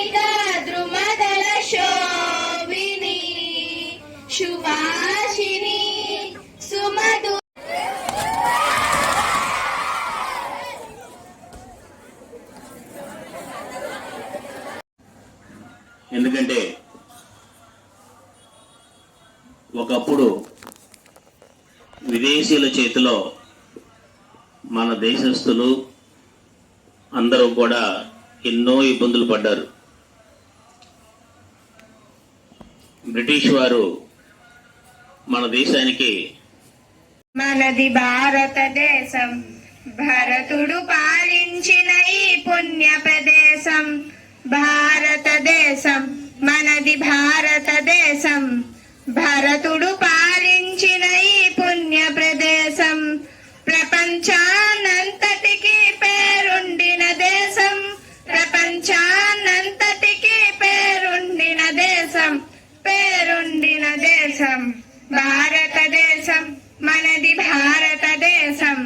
కౌస్తుభిక ద్రుమదల శోభిని సుభాషిణి సుమధు. ఎందుకంటే ఒకప్పుడు విదేశీయుల చేతిలో మన దేశస్థులు అందరూ కూడా ఎన్నో ఇబ్బందులు పడ్డారు. బ్రిటిష్ వారు మన దేశానికి మనది భారతదేశం, భరతుడు పాలించిన ఈ పుణ్య ప్రదేశం. భారతదేశం మనది భారతదేశం, భరతుడు పాలించిన ఈ పుణ్య ప్రదేశం. ప్రపంచాన్నంతటికి పేరుండిన దేశం, ప్రపంచాన్నంతటికి పేరుండిన దేశం, పేరుండిన దేశం. భారతదేశం మనది భారతదేశం,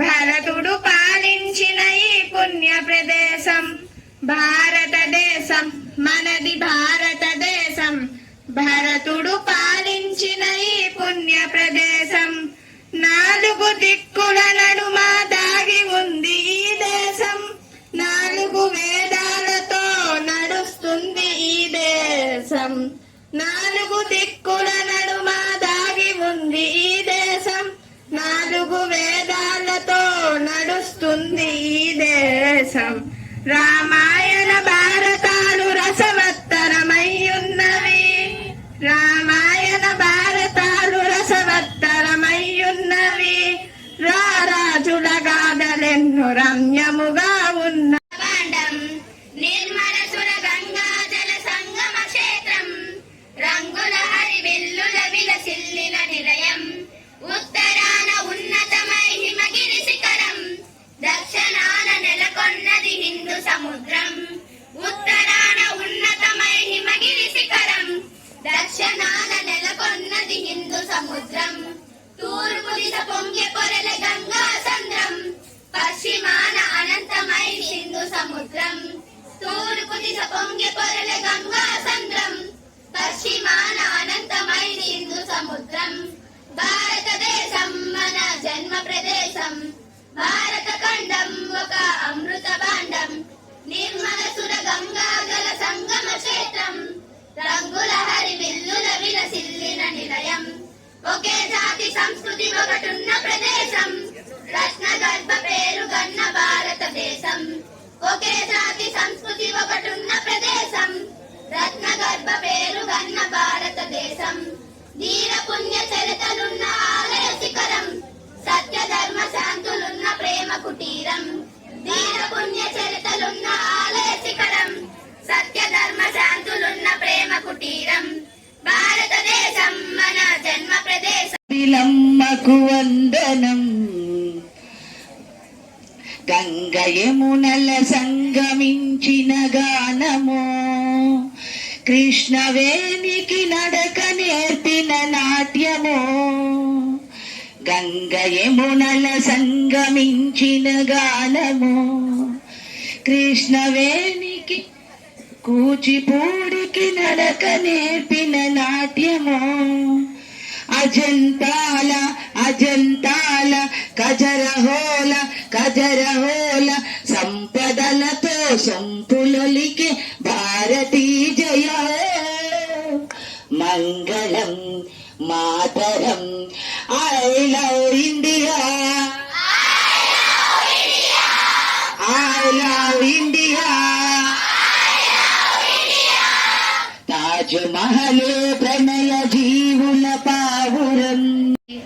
భరతుడు పాలించిన ఈ పుణ్య ప్రదేశం. భారతదేశం మనది భారతదేశం, భరతుడు పాలించిన ఈ పుణ్య ప్రదేశం. నాలుగు దిక్కుల నడుమ దాగి ఉంది ఈ దేశం, నాలుగు వేదాలతో నడుస్తుంది ఈ దేశం. నాలుగు దిక్కుల నడుమ దాగి ఉంది ఈ దేశం, నాలుగు వేదాలతో నడుస్తుంది ఈ దేశం. రామాయణ భారతాలు రసవత్తరమయ్యున్నవి, రామాయణ భారతాలు రసవత్తరమయ్యున్నవి. రారాజుల గాథలెన్నో రమ్యముగా ఉన్న నిర్మల సుర గంగా జల సంగమ క్షేత్రం, రంగుల హరివిల్లుల విలసిల్లిన నిలయం. ఉత్తరాన ఉన్నతమై హిమగిరి శిఖరం, దక్షిణాన నెలకొన్నది హిందూ సముద్రం. ఉత్తరాన ఉన్నతమై హిమగిరి శిఖరం, దక్షిణాన నెలకొన్నది హిందూ సముద్రం. తూర్పు దిశ పొంగి పొరల గంగా సంద్రం, పశ్చిమాన అనంతమై హిందూ సముద్రం. తూర్పు దిశ పొంగి పొరల గంగా సంద్రం, పశ్చిమాన అనంతమై హిందూ సముద్రం. భారతదేశం మన జన్మ ప్రదేశం, భారత ఖండం ఒక అమృత భాండం. నిర్మల సుర గంగా జల సంగమ క్షేత్రం, రంగుల హరివిల్లుల విలసిల్లిన నిలయం. ఒకే జాతి సంస్కృతి ఒకటున్న ప్రదేశం, రత్న గర్భ పేరు గన్న భారతదేశం. ఒకే జాతి సంస్కృతి ఒకటున్న ప్రదేశం, రత్న గర్భ పేరు గన్న భారతదేశం. ధీర పుణ్య చరితలున్న ఆలయ శిఖరం, సత్య ధర్మ శాంతులున్న ప్రేమ కుటీరం. ధీర పుణ్య చరితలున్న ఆలయ శిఖరం, సత్య ధర్మ శాంతులున్న ప్రేమ కుటీరం. భారతదేశం మన జన్మ ప్రదేశం. విలమ్మకు వందనం, గంగ యమునల సంగమించిన గానము. కృష్ణవేణికి నడక నేర్పిన నాట్యము, గంగ యమునల సంగమించిన గానము. కృష్ణవేణికి కూచిపూడికి నడక నేర్పిన నాట్యము. అజంతాల అజంతాల కజరహోల కజరహోల సంపదలతో సంపులొలికే భారతీ జయ. మంగళం మాతరం. I love India, I love India. Taj Mahal ప్రణయ జీవుల పావురం.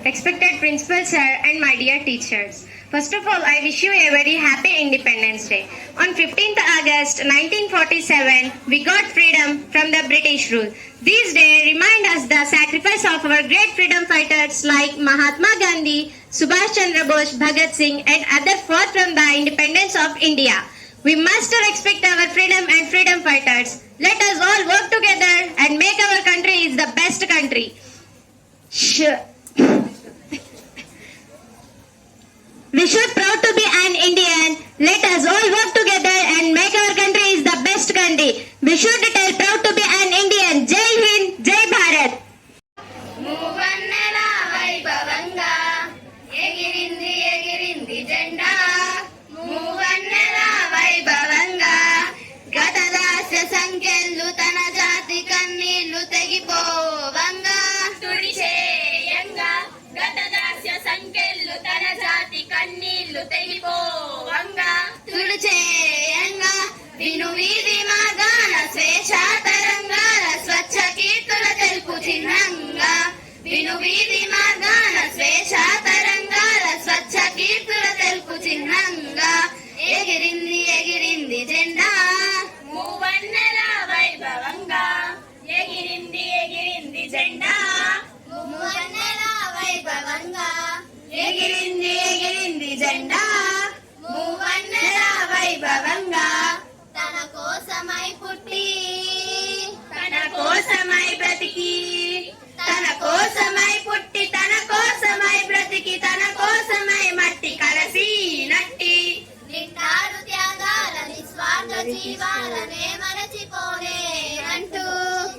Respected principal sir and my dear teachers, first of all I wish you a very happy Independence Day. On 15th August 1947 we got freedom from the British rule. This day remind us the sacrifice of our great freedom fighters like Mahatma Gandhi, Subhash Chandra Bose, Bhagat Singh and others fought from the independence of India. We must respect our freedom and freedom fighters. Let us all work together and make our country is the best country. We should proud to be an Indian. Let us all work together and make our country is the best country. We should tell proud to be an Indian. Jai Hind, Jai Bharat. మూవన్నెల వైభవంగా ఎగిరింది ఎగిరింది జెండా మూవన్నెల వైభవంగా గతదాస్య సంఖ్యలు తన జాతి కన్నీళ్లు తెగిపోవంగా తుడిచేయంగా గతదాస్య సంఖ్యలు తన జాతి కన్నీళ్లు తెగిపోవంగా తుడిచేయంగా విను వీధి మార్గాన స్వేచ్ఛ తరంగాల స్వచ్ఛ కీర్తుల తెలుపు చిహ్నంగా విను వీధి మార్గాన స్వేచ్ఛ తరంగాల స్వచ్ఛ కీర్తుల తెలుపు చిహ్నంగా ఎగిరింది ఎగిరింది జెండా మూవన్నెల వైభవంగా ఎగిరింది ఎగిరింది జెండా మూవన్నెల వైభవంగా ఎగిరింది ఎగిరింది జెండా మూవన్నెల వైభవంగా తన కోసమై పుట్టి తన కోసమై బ్రతికి తన కోసమై పుట్టి తన కోసమై బ్రతికి తన కోసమై మట్టి కలసి నట్టి నిండారు త్యాగాల నిస్వార్థ జీవాలనే మరచిపోలే అంటూ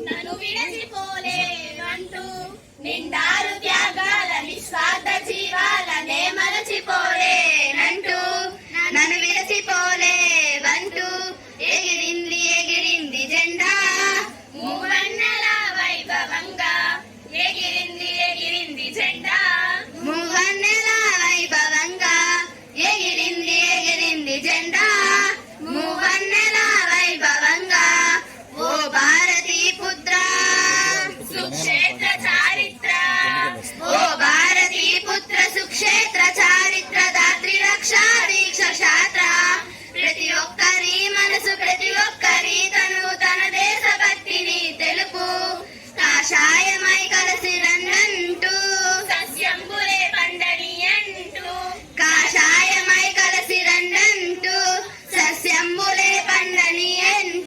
నన్ను విడచిపోలే అంటూ నిండారు త్యాగాల నిస్వార్థ జీవాలనే మరచిపోలే అంటూ